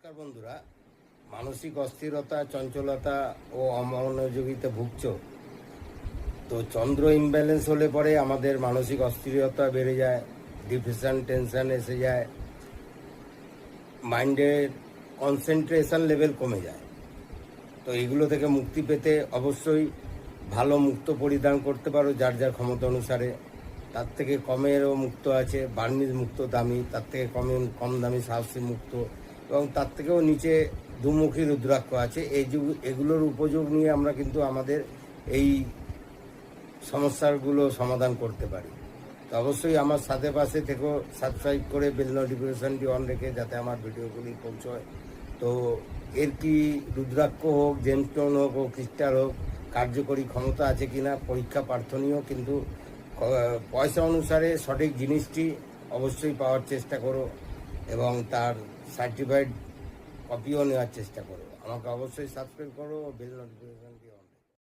নমস্কার বন্ধুরা, মানসিক অস্থিরতা, চঞ্চলতা ও অমনোযোগিতা ভুগছ তো চন্দ্র ইমব্যালেন্স হলে পরে আমাদের মানসিক অস্থিরতা বেড়ে যায়, ডিপ্রেশন, টেনশন এসে যায়, মাইন্ডের কনসেন্ট্রেশন লেভেল কমে যায়। তো এগুলো থেকে মুক্তি পেতে অবশ্যই ভালো মুক্ত পরিধান করতে পারো যার যার ক্ষমতা অনুসারে। তার থেকে কমেরও মুক্ত আছে, বার্মিজ মুক্ত দামি, তার থেকে কম দামি সাহসী মুক্ত, এবং তার থেকেও নিচে দুমুখী রুদ্রাক্ষ আছে। এগুলোর উপযোগ নিয়ে আমরা কিন্তু আমাদের এই সমস্যাগুলো সমাধান করতে পারি। তো অবশ্যই আমার সাথে পাশে থেকেও সাবস্ক্রাইব করে বেল নোটিফিকেশানটি অন রেখে যাতে আমার ভিডিওগুলি পৌঁছয়। তো এর কি রুদ্রাক্ষ হোক, জেমস্টোন হোক ও ক্রিস্টাল হোক, কার্যকরী ক্ষমতা আছে কিনা পরীক্ষা প্রার্থনীয়, কিন্তু পয়সা অনুসারে সঠিক জিনিসটি অবশ্যই পাওয়ার চেষ্টা করো এবং তার সার্টিফাইড কপিও নেওয়ার চেষ্টা করো। আমাকে অবশ্যই সাবস্ক্রাইব করো ও বেল নোটিফিকেশানটি অন।